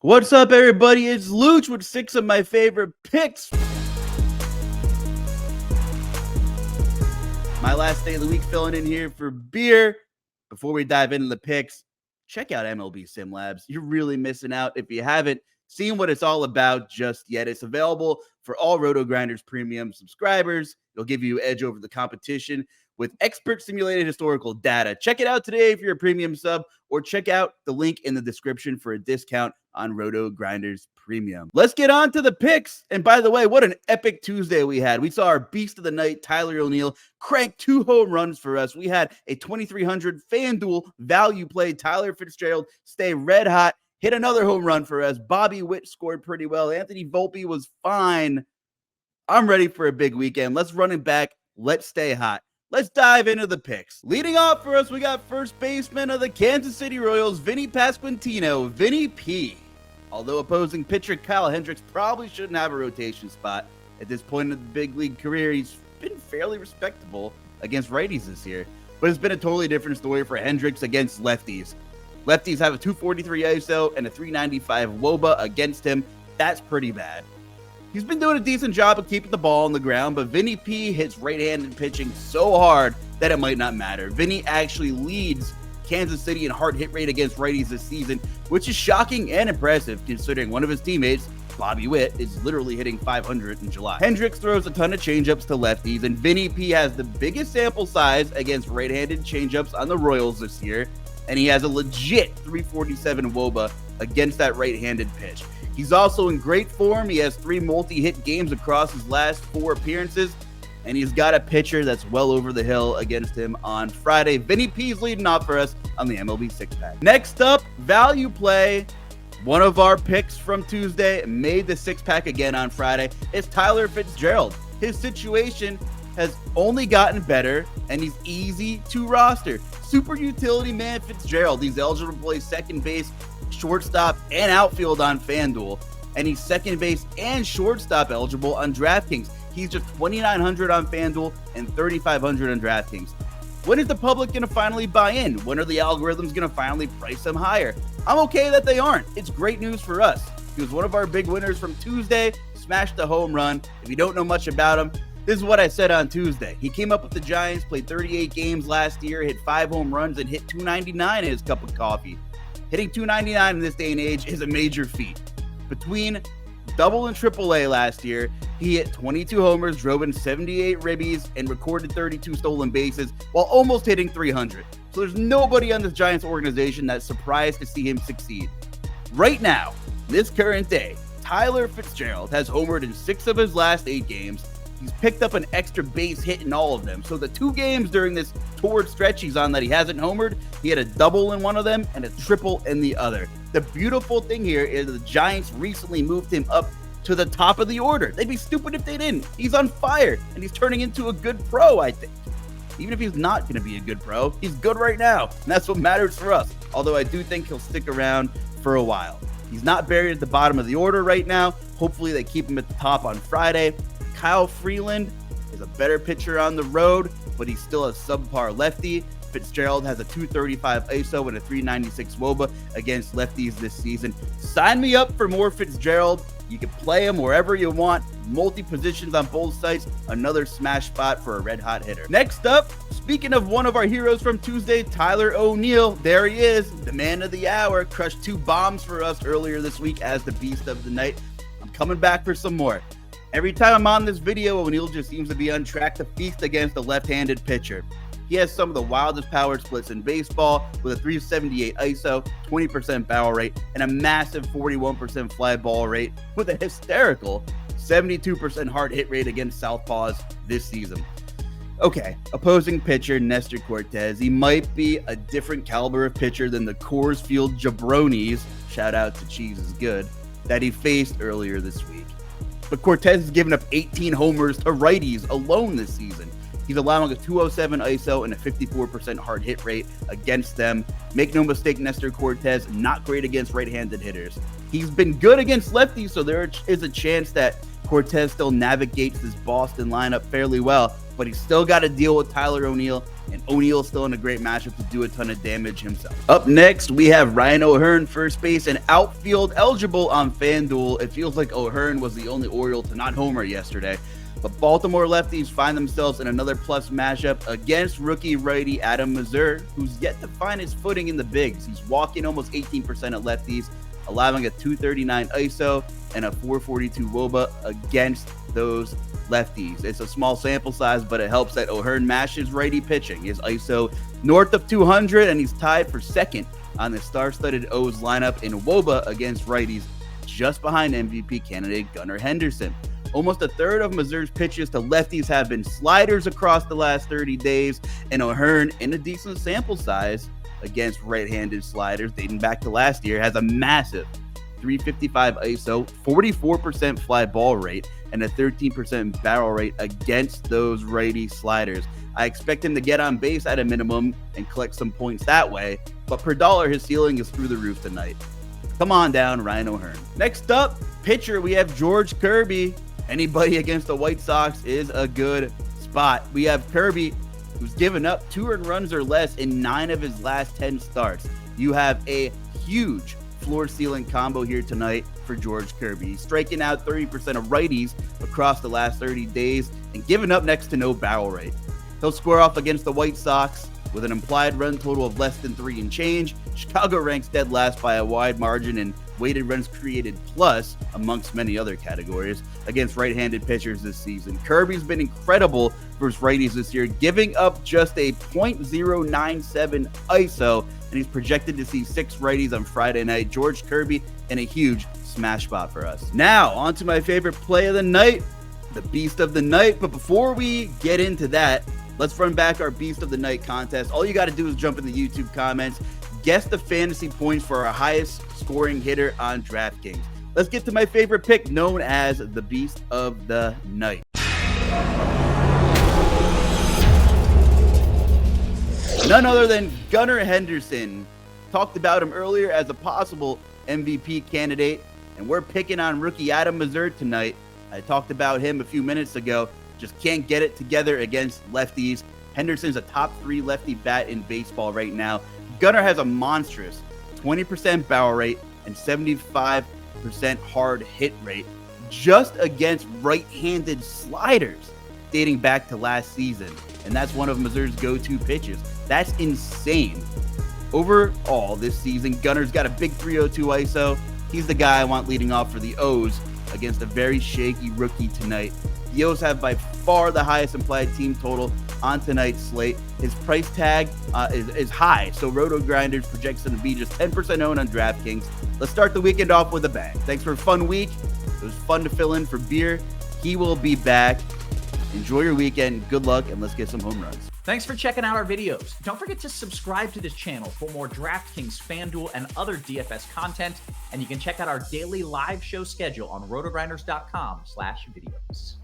What's up, everybody? It's Luuch with 6 of my favorite picks. My last day of the week filling in here for beer. Before we dive into the picks, check out MLB Sim Labs. You're really missing out if you haven't seen what it's all about just yet. It's available for all RotoGrinders premium subscribers. It'll give you an edge over the competition with expert simulated historical data. Check it out today if you're a premium sub, or check out the link in the description for a discount on RotoGrinders Premium. Let's get on to the picks. And by the way, what an epic Tuesday we had. We saw our beast of the night, Tyler O'Neill, crank 2 home runs for us. We had a 2,300 FanDuel value play. Tyler Fitzgerald stay red hot, hit another home run for us. Bobby Witt scored pretty well. Anthony Volpe was fine. I'm ready for a big weekend. Let's run it back. Let's stay hot. Let's dive into the picks. Leading off for us, we got first baseman of the Kansas City Royals, Vinny Pasquantino, Vinny P. Although opposing pitcher Kyle Hendricks probably shouldn't have a rotation spot at this point in the big league career, he's been fairly respectable against righties this year. But it's been a totally different story for Hendricks against lefties. Lefties have a 243 ISO and a 395 WOBA against him. That's pretty bad. He's been doing a decent job of keeping the ball on the ground, but Vinny P hits right-handed pitching so hard that it might not matter. Vinny actually leads Kansas City in hard hit rate against righties this season, which is shocking and impressive considering one of his teammates, Bobby Witt, is literally hitting 500 in July. Hendricks throws a ton of changeups to lefties, and Vinny P has the biggest sample size against right-handed changeups on the Royals this year, and he has a legit 347 WOBA against that right-handed pitch. He's also in great form. He has 3 multi-hit games across his last 4 appearances, and he's got a pitcher that's well over the hill against him on Friday. Vinny P's leading off for us on the MLB 6-pack. Next up, value play. One of our picks from Tuesday made the 6-pack again on Friday. It's Tyler Fitzgerald. His situation has only gotten better, and he's easy to roster. Super utility man Fitzgerald. He's eligible to play second base, shortstop, and outfield on FanDuel, and he's second base and shortstop eligible on DraftKings. He's just 2,900 on FanDuel and 3,500 on DraftKings. When is the public going to finally buy in? When are the algorithms going to finally price him higher? I'm okay that they aren't. It's great news for us. He was one of our big winners from Tuesday, smashed a home run. If you don't know much about him, this is what I said on Tuesday. He came up with the Giants, played 38 games last year, hit 5 home runs, and hit 299 in his cup of coffee. Hitting 299 in this day and age is a major feat. Between double and triple A last year, he hit 22 homers, drove in 78 ribbies, and recorded 32 stolen bases while almost hitting 300. So there's nobody on this Giants organization that's surprised to see him succeed. Right now, this current day, Tyler Fitzgerald has homered in 6 of his last 8 games. He's picked up an extra base hit in all of them. So the 2 games during this torrid stretch he's on that he hasn't homered, he had a double in one of them and a triple in the other. The beautiful thing here is the Giants recently moved him up to the top of the order. They'd be stupid if they didn't. He's on fire, and he's turning into a good pro, I think. Even if he's not going to be a good pro, he's good right now, and that's what matters for us. Although I do think he'll stick around for a while. He's not buried at the bottom of the order right now. Hopefully they keep him at the top on Friday. Kyle Freeland is a better pitcher on the road, but he's still a subpar lefty. Fitzgerald has a 235 ISO and a 396 WOBA against lefties this season. Sign me up for more Fitzgerald. You can play him wherever you want. Multi-positions on both sides. Another smash spot for a red-hot hitter. Next up, speaking of one of our heroes from Tuesday, Tyler O'Neill. There he is, the man of the hour. Crushed 2 bombs for us earlier this week as the beast of the night. I'm coming back for some more. Every time I'm on this video, O'Neill just seems to be on track to feast against a left-handed pitcher. He has some of the wildest power splits in baseball with a 378 ISO, 20% barrel rate, and a massive 41% fly ball rate with a hysterical 72% hard hit rate against southpaws this season. Okay, opposing pitcher Nestor Cortez. He might be a different caliber of pitcher than the Coors Field jabronis, shout out to Cheese is Good, that he faced earlier this week. But Cortez has given up 18 homers to righties alone this season. He's allowing a 207 ISO and a 54% hard hit rate against them. Make no mistake, Nestor Cortez, not great against right-handed hitters. He's been good against lefties, so there is a chance that Cortez still navigates this Boston lineup fairly well. but he's still got to deal with Tyler O'Neill, and O'Neill's still in a great matchup to do a ton of damage himself. Up next, we have Ryan O'Hearn, first base and outfield eligible on FanDuel. It feels like O'Hearn was the only Oriole to not homer yesterday, but Baltimore lefties find themselves in another plus matchup against rookie righty Adam Mazur, who's yet to find his footing in the bigs. He's walking almost 18% at lefties, allowing a 239 ISO and a 442 WOBA against those lefties. It's a small sample size, but it helps that O'Hearn mashes righty pitching. His ISO north of 200, and he's tied for second on the star-studded O's lineup in WOBA against righties, just behind MVP candidate Gunnar Henderson. Almost a third of Mazur's pitches to lefties have been sliders across the last 30 days, and O'Hearn, in a decent sample size against right-handed sliders dating back to last year, has a massive 355 ISO, 44% fly ball rate, and a 13% barrel rate against those righty sliders. I expect him to get on base at a minimum and collect some points that way, but per dollar, his ceiling is through the roof tonight. Come on down, Ryan O'Hearn. Next up, pitcher, we have George Kirby. Anybody against the White Sox is a good spot. We have Kirby, who's given up 2 earned runs or less in 9 of his last 10 starts. You have a huge floor-ceiling combo here tonight for George Kirby. He's striking out 30% of righties across the last 30 days and giving up next to no barrel rate. He'll square off against the White Sox with an implied run total of less than 3 and change. Chicago ranks dead last by a wide margin in weighted runs created plus, amongst many other categories, against right-handed pitchers this season. Kirby's been incredible versus righties this year, giving up just a .097 ISO, and he's projected to see 6 righties on Friday night. George Kirby in a huge smash spot for us. Now, on to my favorite play of the night, the Beast of the Night. But before we get into that, let's run back our Beast of the Night contest. All you got to do is jump in the YouTube comments, guess the fantasy points for our highest scoring hitter on DraftKings. Let's get to my favorite pick, known as the Beast of the Night. None other than Gunnar Henderson. Talked about him earlier as a possible MVP candidate, and we're picking on rookie Adam Mazur tonight. I talked about him a few minutes ago. Just can't get it together against lefties. Henderson's a top 3 lefty bat in baseball right now. Gunnar has a monstrous 20% barrel rate and 75% hard hit rate just against right-handed sliders dating back to last season. And that's one of Mazur's go-to pitches. That's insane. Overall, this season, Gunnar's got a big 302 ISO. He's the guy I want leading off for the O's against a very shaky rookie tonight. The O's have by far the highest implied team total on tonight's slate. His price tag is high, so RotoGrinders projects him to be just 10% owned on DraftKings. Let's start the weekend off with a bang. Thanks for a fun week. It was fun to fill in for Beer. He will be back. Enjoy your weekend. Good luck, and let's get some home runs. Thanks for checking out our videos. Don't forget to subscribe to this channel for more DraftKings, FanDuel, and other DFS content. And you can check out our daily live show schedule on RotoGrinders.com/videos.